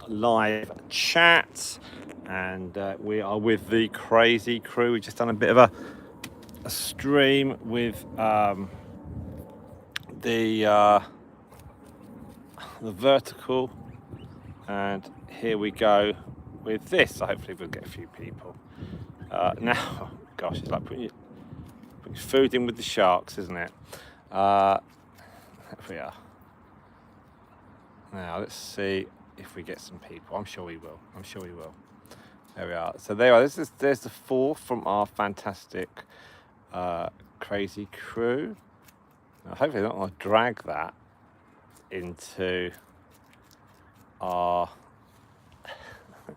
live chat, and we are with the crazy crew. We've just done a bit of a stream with the vertical, and here we go with this. So hopefully we'll get a few people. Now, gosh, it's like putting food in with the sharks, isn't it? There we are. Now let's see if we get some people. I'm sure we will. There we are. So there we are. There's the four from our fantastic crazy crew. Now, hopefully they're not going to drag that into our... I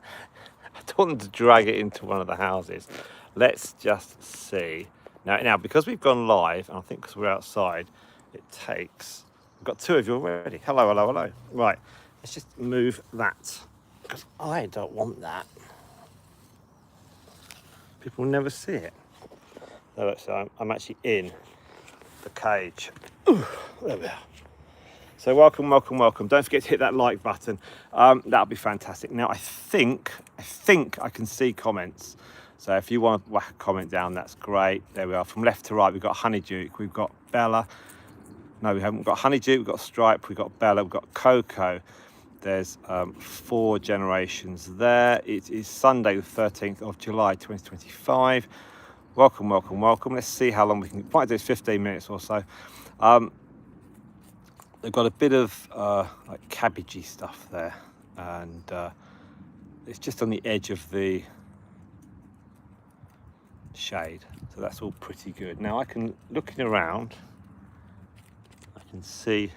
don't want them to drag it into one of the houses. Let's just see. Now because we've gone live, and I think because we're outside, it takes... We've got two of you already. Hello. Right, let's just move that, because I don't want that. People will never see it. So I'm actually in the cage. Ooh, there we are. So welcome. Don't forget to hit that like button. That'll be fantastic. Now I think I can see comments. So if you want to whack a comment down, that's great. There we are. From left to right, we've got Honeyduke, we've got Bella. No, we haven't. We've got Honeyduke, we've got Stripe, we've got Bella, we've got Coco. There's 4 generations there. It is Sunday, the 13th of July, 2025. Welcome. Let's see how long we can. Might do 15 minutes or so. They've got a bit of like cabbagey stuff there, and it's just on the edge of the shade, so that's all pretty good. Now looking around, I can see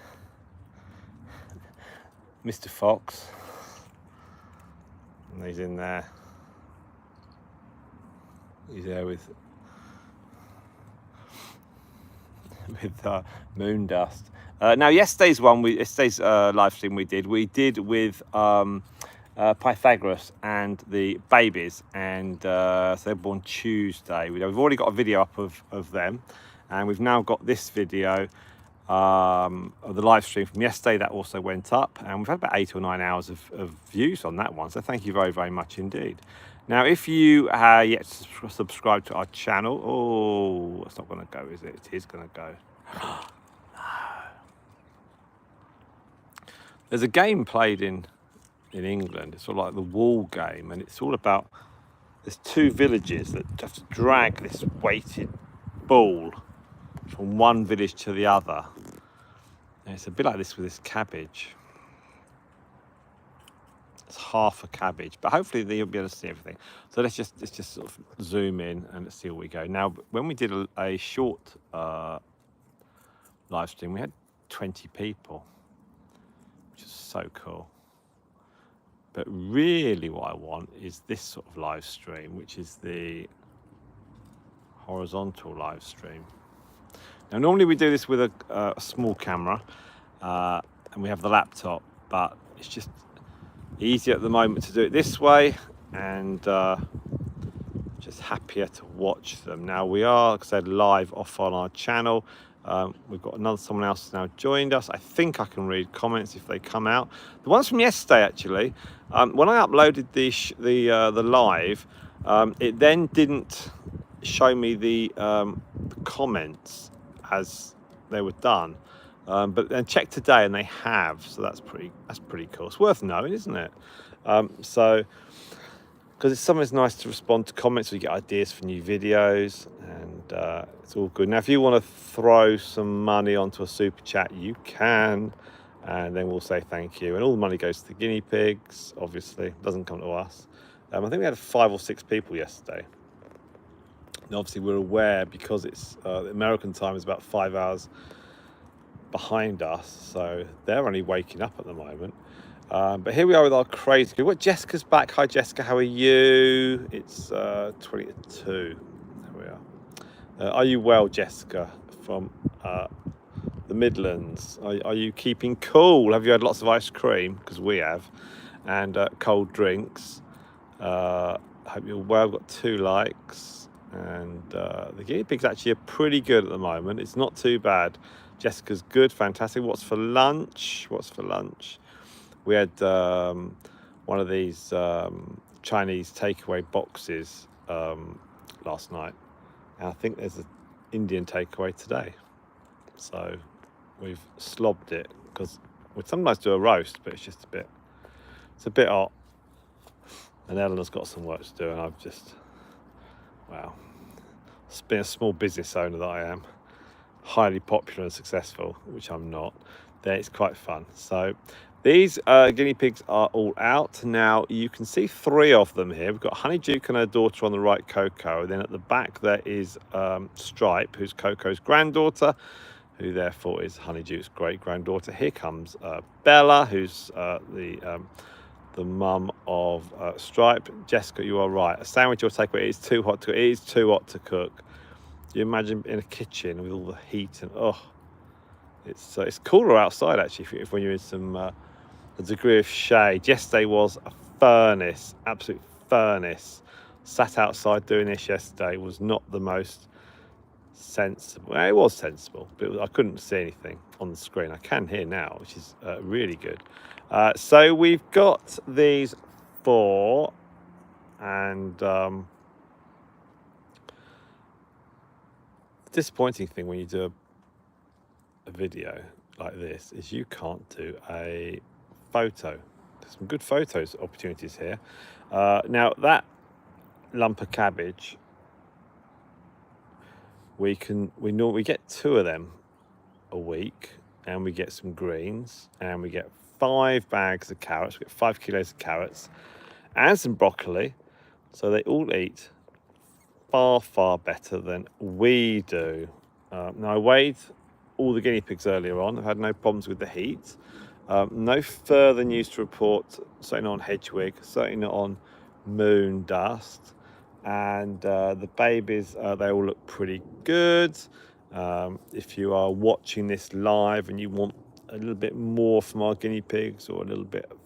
Mr. Fox, and he's in there. He's there with moon dust. Now yesterday's live stream we did with Pythagoras and the babies, and so they're born Tuesday. We've already got a video up of them, and we've now got this video of the live stream from yesterday that also went up, and we've had about 8 or 9 hours of views on that one, so thank you very much indeed. Now if you are yet to subscribe to our channel, it's not going to go, is it? It is going to go. There's a game played in England, it's sort of like the wall game, and it's all about, there's 2 villages that have to drag this weighted ball from one village to the other. And it's a bit like this with this cabbage. It's half a cabbage, but hopefully you'll be able to see everything. So let's just sort of zoom in and let's see where we go. Now, when we did a short live stream, we had 20 people, which is so cool. But really what I want is this sort of live stream, which is the horizontal live stream. Now normally we do this with a small camera, and we have the laptop, but it's just easier at the moment to do it this way, and just happier to watch them. Now we are, like I said, live off on our channel. We've got someone else now joined us. I think I can read comments if they come out. The ones from yesterday, actually, when I uploaded the live, it then didn't show me the comments as they were done, but then check today and they have, so that's pretty cool. It's worth knowing, isn't it? So because it's sometimes nice to respond to comments, so you get ideas for new videos, and it's all good. Now if you want to throw some money onto a super chat, you can, and then we'll say thank you, and all the money goes to the guinea pigs. Obviously it doesn't come to us. I think we had 5 or 6 people yesterday. And obviously we're aware, because it's American time is about 5 hours behind us, so they're only waking up at the moment. But here we are with our crazy crew. What, Jessica's back. Hi Jessica, how are you? It's 20 to 2. There we are. Are you well, Jessica, from the Midlands? Are you keeping cool? Have you had lots of ice cream? Because we have, and cold drinks. Hope you're well. I've got 2 likes. And the guinea pigs actually are pretty good at the moment. It's not too bad. Jessica's good, fantastic. What's for lunch? We had one of these Chinese takeaway boxes last night, and I think there's an Indian takeaway today. So we've slobbed it, because we sometimes do a roast, but it's just it's a bit hot. And Eleanor's got some work to do, and I've just, wow, being a small business owner that I am, highly popular and successful, which I'm not, then it's quite fun. So these guinea pigs are all out. Now you can see 3 of them here. We've got Honeyduke and her daughter on the right, Coco. Then at the back there is Stripe, who's Coco's granddaughter, who therefore is Honeyduke's great-granddaughter. Here comes Bella, who's the mum of Stripe. Jessica, you are right. A sandwich or takeaway is too hot to cook. It is too hot to cook. You imagine in a kitchen with all the heat, and it's cooler outside actually if when you're in some a degree of shade. Yesterday was a furnace, absolute furnace. Sat outside doing this yesterday was not the most sensible. Well, it was sensible, but I couldn't see anything on the screen. I can hear now, which is really good. So we've got these 4, and the disappointing thing when you do a video like this is you can't do a photo. There's some good photos opportunities here. Now that lump of cabbage, we normally get 2 of them a week, and we get some greens, and we get 5 bags of carrots. We get 5 kilos of carrots and some broccoli. So they all eat far better than we do. Now I weighed all the guinea pigs earlier on. I've had no problems with the heat. No further news to report, certainly not on hedgewig, certainly not on moon dust. And the babies, they all look pretty good. If you are watching this live and you want a little bit more from our guinea pigs, or a little bit of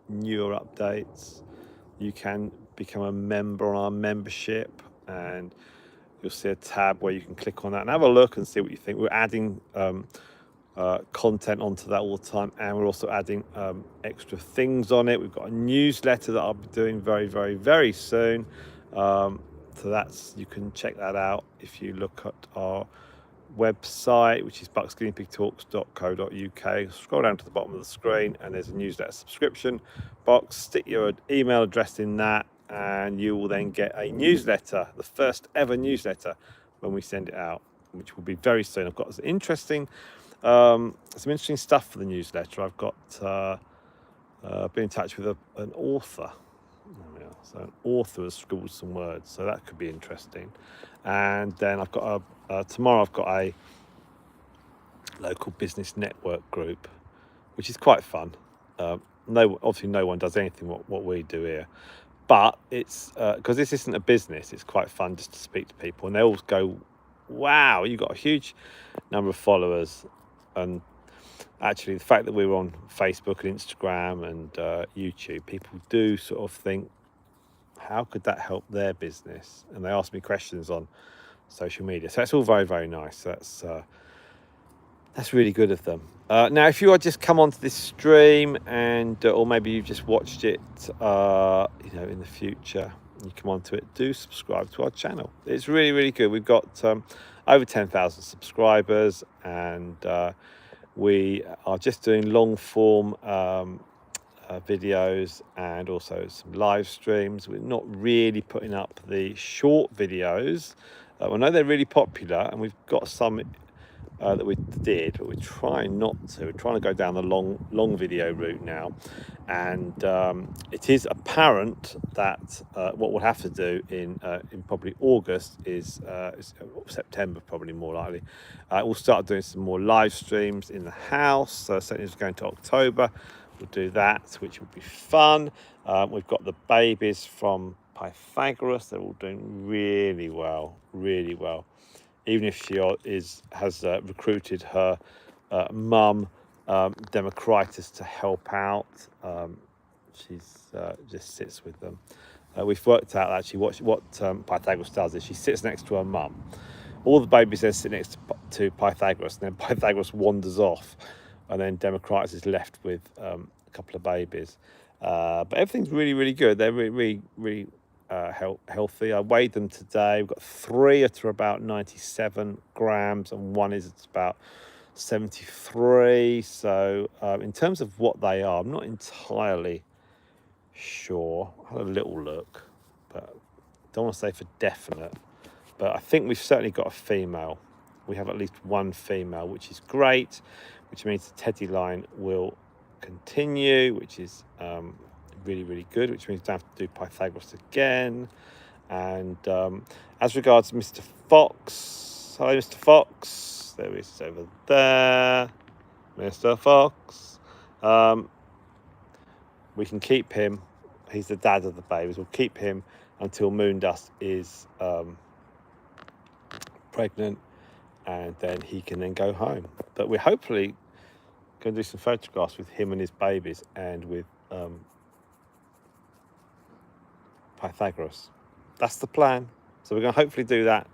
newer updates, you can become a member on our membership, and you'll see a tab where you can click on that and have a look and see what you think. We're adding content onto that all the time, and we're also adding extra things on it. We've got a newsletter that I'll be doing very soon. So you can check that out if you look at our website, which is bucksguineapigtalks.co.uk. Scroll down to the bottom of the screen, and there's a newsletter subscription box. Stick your email address in that, and you will then get a newsletter, the first ever newsletter, when we send it out, which will be very soon. I've got some interesting stuff for the newsletter. I've got been in touch with an author. So an author has scribbled some words, so that could be interesting. And then I've got tomorrow I've got a local business network group, which is quite fun. Obviously no one does anything what we do here, but it's because this isn't a business, it's quite fun just to speak to people, and they all go, wow, you've got a huge number of followers. And actually the fact that we're on Facebook and Instagram and YouTube, people do sort of think, how could that help their business? And they ask me questions on social media. So it's all very nice. That's really good of them. Now, if you are just come onto this stream, and or maybe you've just watched it, in the future, you come onto it, do subscribe to our channel. It's really good. We've got over 10,000 subscribers, and we are just doing long form videos, and also some live streams. We're not really putting up the short videos. I know they're really popular, and we've got some that we did, but we're trying not to. We're trying to go down the long video route now, and it is apparent that what we'll have to do in probably August is September, probably more likely. We'll start doing some more live streams in the house. So certainly it's going to October. We'll do that, which will be fun. We've got the babies from Pythagoras. They're all doing really well. Even if she has recruited her mum, Democritus, to help out. She's just sits with them. We've worked out actually what Pythagoras does is she sits next to her mum. All the babies then sit next to Pythagoras, and then Pythagoras wanders off, and then Democritus is left with couple of babies. But everything's really, really good. They're really healthy. I weighed them today. We've got 3 that are about 97 grams and 1 is about 73. So in terms of what they are, I'm not entirely sure. I had a little look, but don't want to say for definite. But I think we've certainly got a female. We have at least 1 female, which is great, which means the teddy line will continue, which is really, really good, which means we don't have to do Pythagoras again. And as regards Mr. Fox, hi Mr. Fox, there he is over there, Mr. Fox. We can keep him, he's the dad of the babies, we'll keep him until Moondust is pregnant, and then he can then go home. But we're hopefully going to do some photographs with him and his babies and with Pythagoras. That's the plan. So we're going to hopefully do that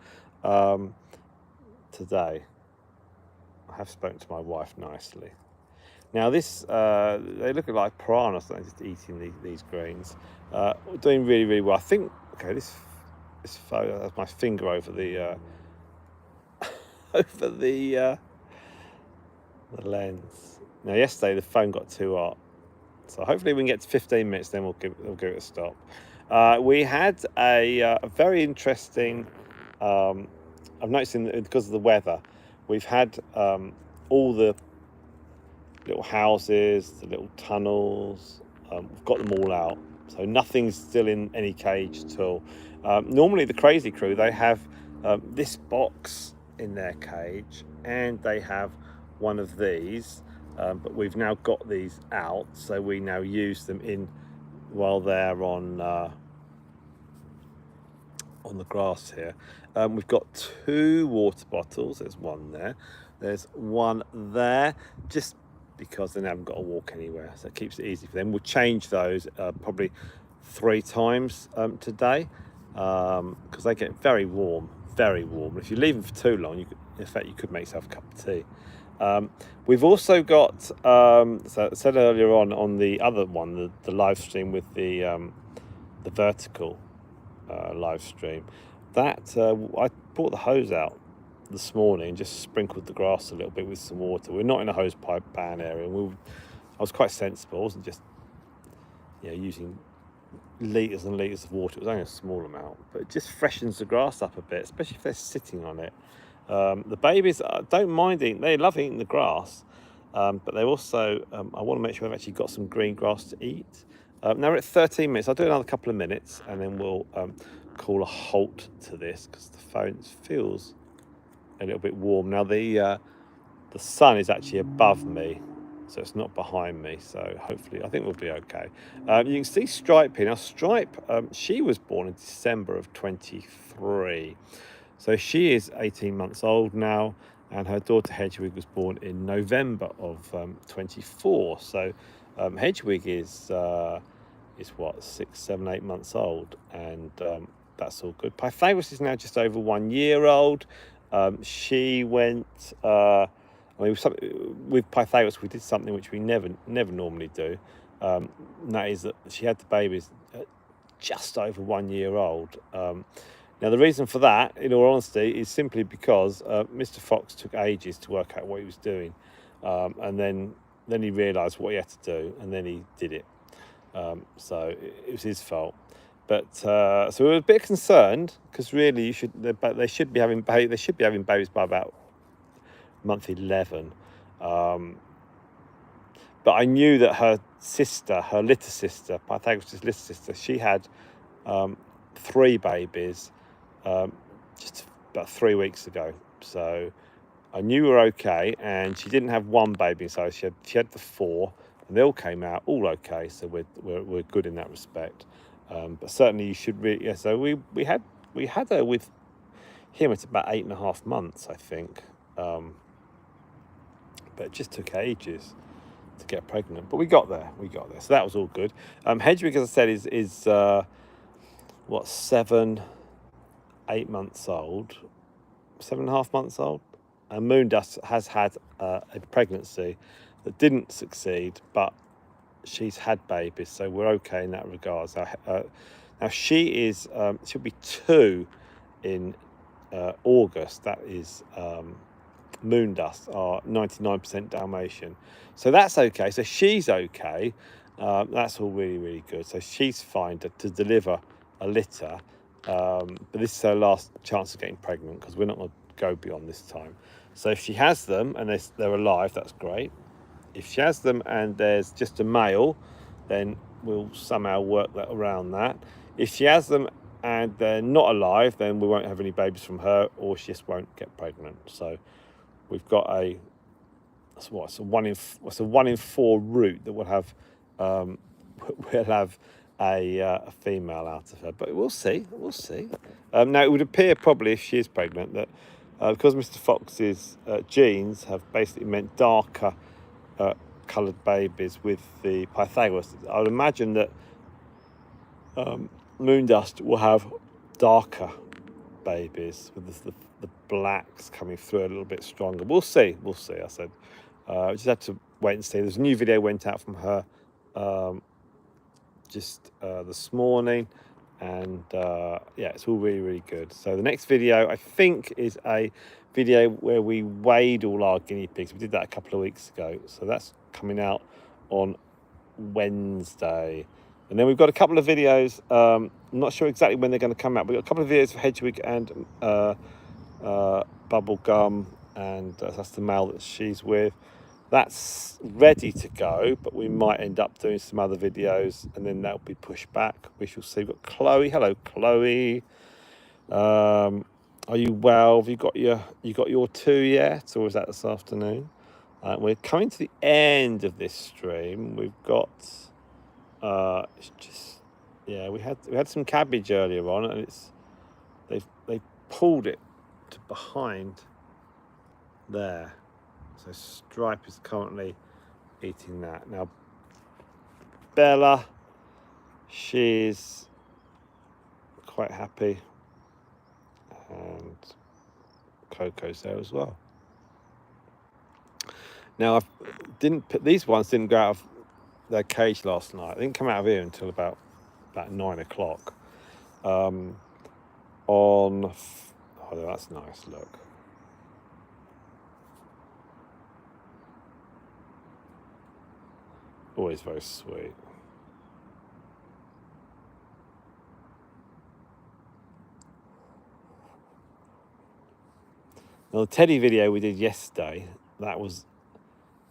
today. I have spoken to my wife nicely. Now this, they look like piranhas, just eating these greens. Doing really, really well. I think, okay, this photo has my finger over the over the lens. Now yesterday the phone got too hot, so hopefully we can get to 15 minutes, then we'll give it a stop. We had a very interesting, I've noticed because of the weather, we've had all the little houses, the little tunnels, we've got them all out, so nothing's still in any cage at all. Normally the crazy crew, they have this box in their cage and they have one of these, but we've now got these out, so we now use them in while they're on the grass here. We've got 2 water bottles. There's 1 there, there's 1 there, just because they haven't got to walk anywhere, so it keeps it easy for them. We'll change those probably 3 times today, because they get very warm. If you leave them for too long, in fact you could make yourself a cup of tea. We've also got, so I said earlier on the other one, the live stream with the vertical live stream, that I brought the hose out this morning and just sprinkled the grass a little bit with some water. We're not in a hose pipe ban area, and I was quite sensible. I wasn't just using litres and litres of water. It was only a small amount, but it just freshens the grass up a bit, especially if they're sitting on it. The babies don't mind eating, they love eating the grass, but they also, I want to make sure I've actually got some green grass to eat. Now we're at 13 minutes, I'll do another couple of minutes and then we'll call a halt to this, because the phone feels a little bit warm. Now the sun is actually above me, so it's not behind me, so hopefully I think we'll be okay. You can see Stripe here. Now Stripe, she was born in December of 23. So she is 18 months old now, and her daughter Hedwig was born in November of 24. So Hedwig is what, 6, 7, 8 months old, and that's all good. Pythagoras is now just over 1 year old. She went, with Pythagoras we did something which we never normally do, and that is that she had the babies just over 1 year old. Now the reason for that, in all honesty, is simply because Mr. Fox took ages to work out what he was doing, and then he realised what he had to do, and then he did it. So it was his fault. But so we were a bit concerned, because really they should be having babies by about month 11. But I knew that her litter sister, Pythagoras' litter sister, she had 3 babies just about 3 weeks ago. So I knew we were okay, and she didn't have 1 baby, so she had the 4, and they all came out all okay. So we're good in that respect. But certainly you should really. Yeah, so we had her with him at about 8.5 months, I think. But it just took ages to get pregnant. But we got there. So that was all good. Hedwig, as I said, is 7, 8 months old, 7.5 months old. And Moondust has had a pregnancy that didn't succeed, but she's had babies, so we're okay in that regard. So, now she is she'll be 2 in August. That is Moondust, our 99% Dalmatian. So that's okay. So she's okay. That's all really, really good. So she's fine to deliver a litter. But this is her last chance of getting pregnant because we're not going to go beyond this time. So if she has them and they're alive, that's great. If she has them and there's just a male, then we'll somehow work that around that. If she has them and they're not alive, then we won't have any babies from her, or she just won't get pregnant. So we've got it's a 1 in 4 route that we'll have a female out of her, but we'll see. Now it would appear probably if she is pregnant that because Mr. Fox's genes have basically meant darker coloured babies with the Pythagoras, I would imagine that Moondust will have darker babies with the blacks coming through a little bit stronger. We'll see. I said just have to wait and see. There's a new video went out from her just this morning, and yeah, it's all really, really good. So the next video I think is a video where we weighed all our guinea pigs. We did that a couple of weeks ago, so that's coming out on Wednesday. And then we've got a couple of videos, I'm not sure exactly when they're going to come out. We've got a couple of videos for Hedwig and Bubblegum, and that's the male that she's with. That's ready to go, but we might end up doing some other videos and then that'll be pushed back. We shall see. We've got Chloe. Hello, Chloe. Are you well? Have you got your 2 yet, or is that this afternoon? We're coming to the end of this stream. We've got it's just, yeah, we had some cabbage earlier on, and they've pulled it to behind there. So Stripe is currently eating that. Now Bella, she's quite happy, and Coco's there as well. Now these ones didn't go out of their cage last night. They didn't come out of here until about 9 o'clock. Oh, that's nice. Look. Always very sweet. Now the teddy video we did yesterday, that was,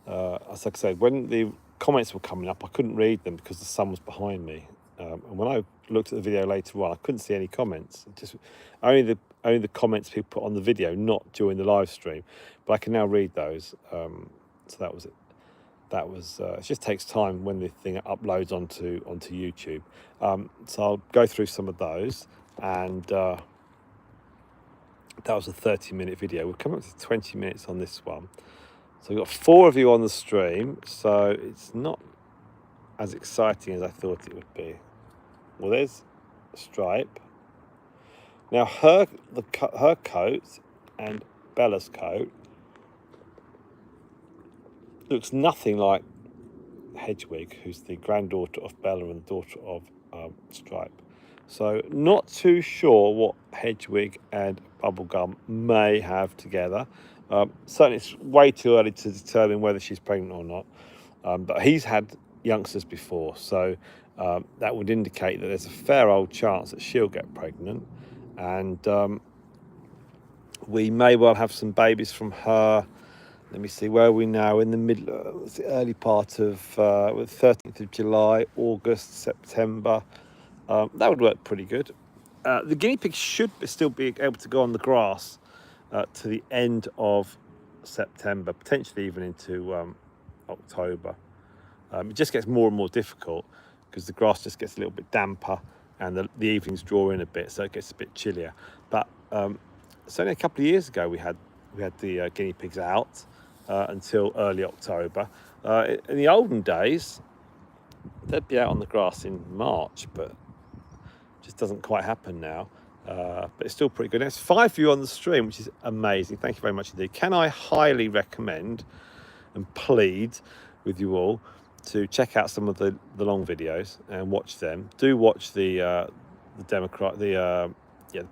as I said, when the comments were coming up, I couldn't read them because the sun was behind me. And when I looked at the video later on, I couldn't see any comments. Just only the comments people put on the video, not during the live stream. But I can now read those. So that was it. It just takes time when the thing uploads onto YouTube. So I'll go through some of those, and that was a 30-minute video. We've come up to 20 minutes on this one. So we've got 4 of you on the stream, so it's not as exciting as I thought it would be. Well, there's Stripe. Now her coat and Bella's coat looks nothing like Hedwig, who's the granddaughter of Bella and daughter of Stripe. So not too sure what Hedwig and Bubblegum may have together. Certainly it's way too early to determine whether she's pregnant or not. But he's had youngsters before, so that would indicate that there's a fair old chance that she'll get pregnant. And we may well have some babies from her. Let me see, where are we now? In the middle, the early part of 13th of July, August, September. That would work pretty good. The guinea pigs should still be able to go on the grass to the end of September, potentially even into October. It just gets more and more difficult because the grass just gets a little bit damper and the evenings draw in a bit, so it gets a bit chillier. But certainly a couple of years ago we had the guinea pigs out until early October. In the olden days, they'd be out on the grass in March, but it just doesn't quite happen now. But it's still pretty good. There's 5 of you on the stream, which is amazing. Thank you very much indeed. Can I highly recommend and plead with you all to check out some of the long videos and watch them. Do watch the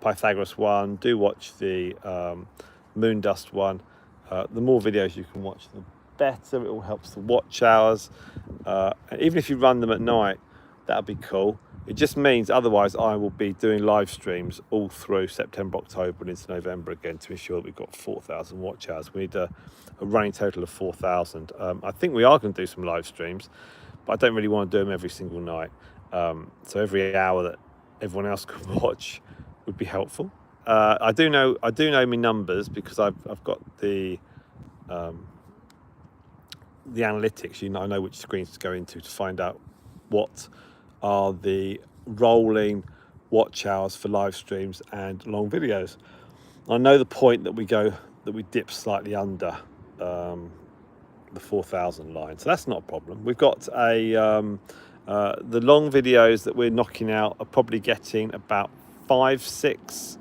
Pythagoras one. Do watch the moon dust one. The more videos you can watch, the better. It all helps the watch hours. And even if you run them at night, that'd be cool. It just means otherwise I will be doing live streams all through September, October and into November again to ensure that we've got 4,000 watch hours. We need a running total of 4,000. I think we are going to do some live streams, but I don't really want to do them every single night. So every hour that everyone else can watch would be helpful. I do know my numbers because I've got the analytics. I know which screens to go into to find out what are the rolling watch hours for live streams and long videos. I know the point that we dip slightly under the 4,000 line, so that's not a problem. We've got the long videos that we're knocking out are probably getting about 5, 6,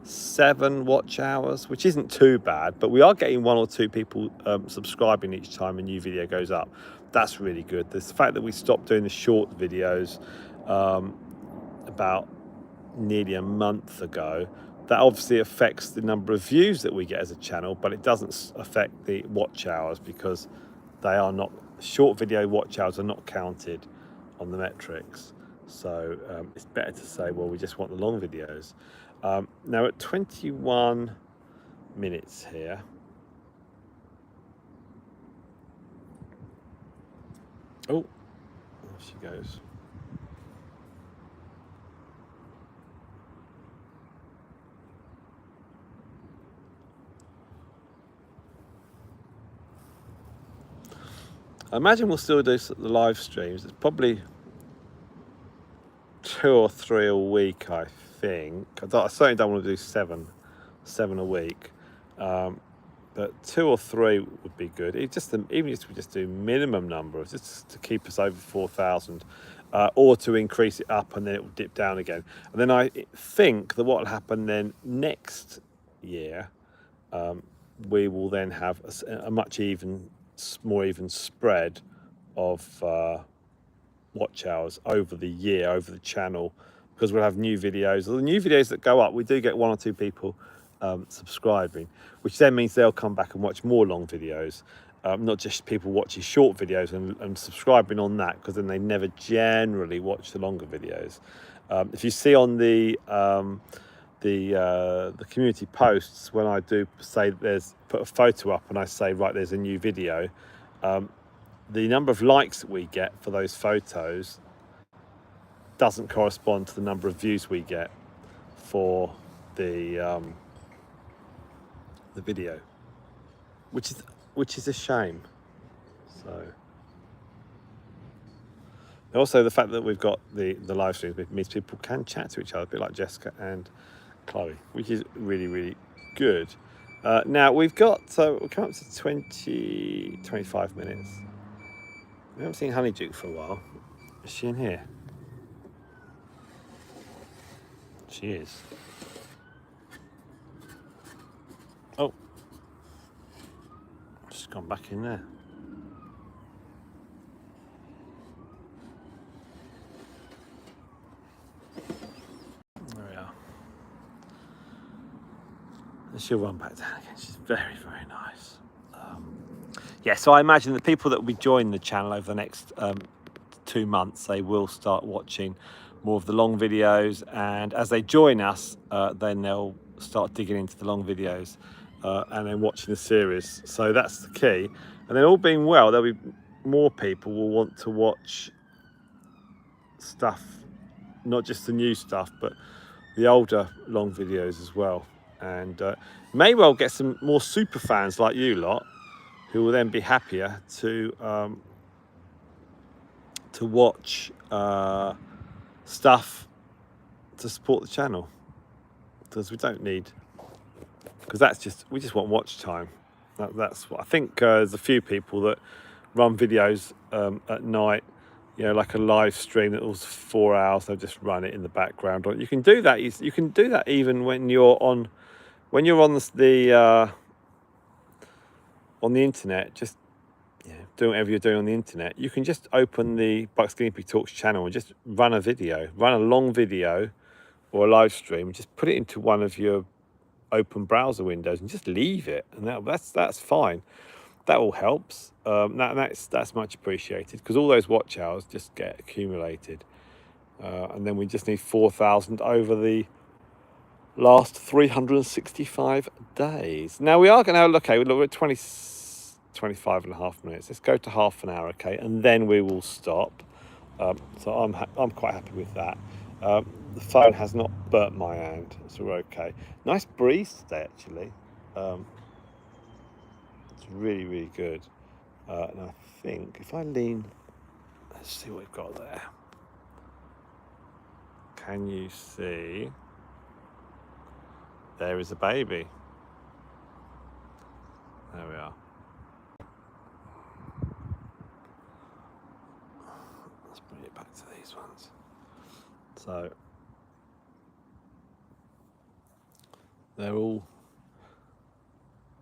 7 watch hours, which isn't too bad, but we are getting 1 or 2 people subscribing each time a new video goes up. That's really good. The fact that we stopped doing the short videos about nearly a month ago, that obviously affects the number of views that we get as a channel, but it doesn't affect the watch hours because they are not, short video watch hours are not counted on the metrics. So it's better to say, well, we just want the long videos. Now at 21 minutes here, oh, there she goes. I imagine we'll still do the live streams. It's probably 2 or 3 a week, I think. I certainly don't want to do seven a week. But 2 or 3 would be good. Even if we just do minimum number, just to keep us over 4,000, or to increase it up and then it will dip down again. And then I think that what will happen then next year, we will then have a much more even spread of watch hours over the year, over the channel, because we'll have new videos. The new videos that go up, we do get 1 or 2 people subscribing, which then means they'll come back and watch more long videos, not just people watching short videos and subscribing on that, because then they never generally watch the longer videos. If you see on the community posts, when I do say put a photo up and I say, right, there's a new video, the number of likes that we get for those photos doesn't correspond to the number of views we get for the video, which is a shame. So also the fact that we've got the live streams means people can chat to each other, a bit like Jessica and Chloe, which is really, really good. Now we're coming up to 25 minutes. We haven't seen Honeyduke for a while. Is she in here? She is. Oh, she's gone back in there. There we are. And she'll run back down again. She's very, very nice. Yeah, so I imagine the people that will be joining the channel over the next 2 months, they will start watching more of the long videos, and as they join us, then they'll start digging into the long videos and then watching the series. So that's the key. And then all being well, there'll be more people will want to watch stuff, not just the new stuff, but the older long videos as well. And may well get some more super fans like you lot, who will then be happier to watch stuff to support the channel, because we just want watch time. That's what I think. There's a few people that run videos at night, like a live stream that was 4 hours. They'll just run it in the background. Or you can do that. You can do that even when you're on the internet. Just doing whatever you're doing on the internet, you can just open the Bucks Guinea Pig Talks channel and just run a long video or a live stream, just put it into one of your open browser windows and just leave it, and that's fine. That all helps. That's much appreciated, because all those watch hours just get accumulated, and then we just need 4,000 over the last 365 days. Now we are going to have a look. Okay, we're at 25 and a half minutes. Let's go to half an hour, okay, and then we will stop. So I'm quite happy with that. The phone has not burnt my hand, so we're okay. Nice breeze today, actually. It's really, really good. And I think if I lean, let's see what we've got there. Can you see? There is a baby. There we are. Let's bring it back to these ones. So they're all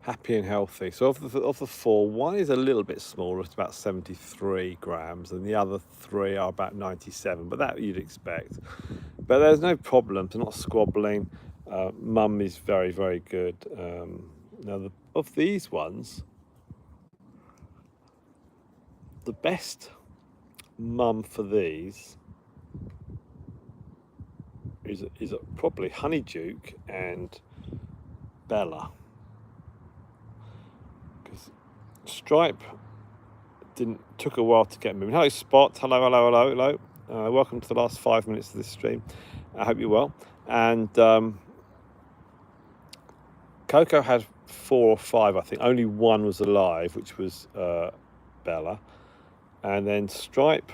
happy and healthy. So of the four, one is a little bit smaller, it's about 73 grams, and the other three are about 97, but that you'd expect. But there's no problems, they're not squabbling. Mum is very, very good. Now, of these ones, the best mum for these is probably Honeyduke and Bella. Because Stripe took a while to get moving. Hello Spot, hello. Welcome to the last 5 minutes of this stream. I hope you're well. And Coco had 4 or 5, I think. Only one was alive, which was Bella. And then Stripe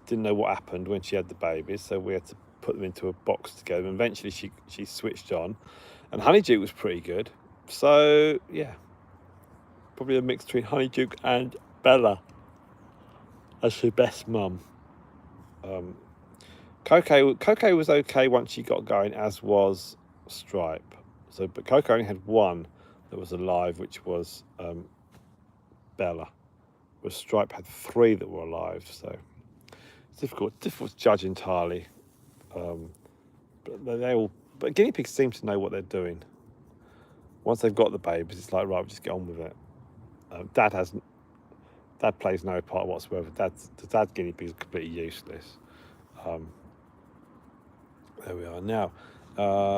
didn't know what happened when she had the babies, so we had to put them into a box together. And eventually she switched on. And Honeyduke was pretty good. So, yeah. Probably a mix between Honeyduke and Bella as her best mum. Coco was okay once she got going, as was Stripe. So, but Coco only had one that was alive, which was Bella. Whereas Stripe had 3 that were alive. So it's difficult to judge entirely. But guinea pigs seem to know what they're doing. Once they've got the babies, it's like, right, we'll just get on with it. Dad plays no part whatsoever. Dad's guinea pigs are completely useless. There we are now.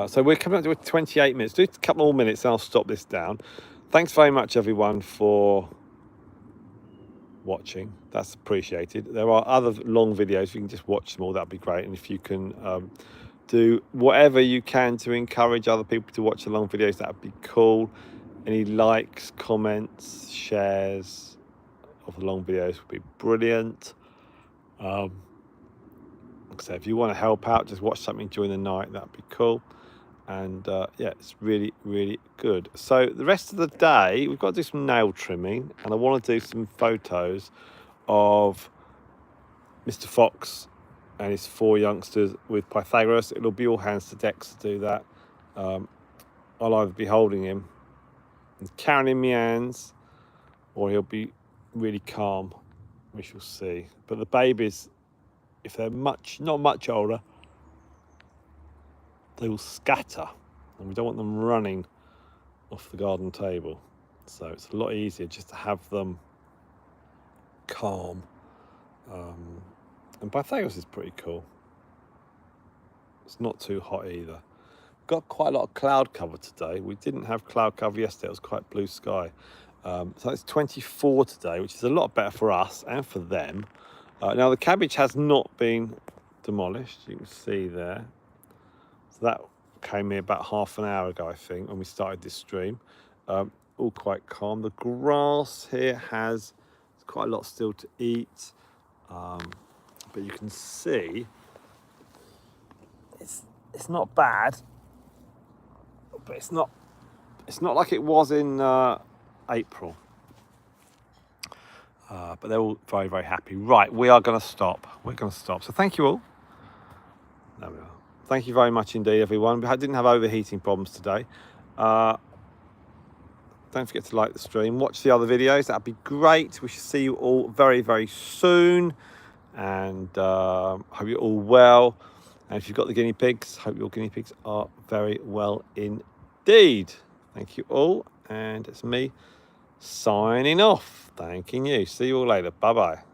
So we're coming up to 28 minutes. Do a couple more minutes and I'll stop this down. Thanks very much, everyone, for watching. That's appreciated. There are other long videos. You can just watch them all. That'd be great. And if you can do whatever you can to encourage other people to watch the long videos, that'd be cool. Any likes, comments, shares of the long videos would be brilliant. So if you want to help out, just watch something during the night, that'd be cool. And yeah, it's really, really good. So the rest of the day, we've got to do some nail trimming, and I want to do some photos of Mr. Fox and his 4 youngsters with Pythagoras. It'll be all hands to decks to do that. I'll either be holding him and carrying him in my hands, or he'll be really calm. We shall see. But the babies, if they're not much older, they will scatter, and we don't want them running off the garden table. So it's a lot easier just to have them calm. And Pythagoras is pretty cool. It's not too hot either. Got quite a lot of cloud cover today. We didn't have cloud cover yesterday. It was quite blue sky. So it's 24 today, which is a lot better for us and for them. Now the cabbage has not been demolished. You can see there. So that came here about half an hour ago, I think, when we started this stream. All quite calm. The grass here has quite a lot still to eat. But you can see it's not bad, but it's not like it was in April. But they're all very, very happy. Right, we are going to stop. We're going to stop. So thank you all. There we are. Thank you very much indeed, everyone. I didn't have overheating problems today. don't forget to like the stream. Watch the other videos. That'd be great. We shall see you all very, very soon. And hope you're all well. And if you've got the guinea pigs, hope your guinea pigs are very well indeed. Thank you all. And it's me signing off. Thanking you. See you all later. Bye-bye.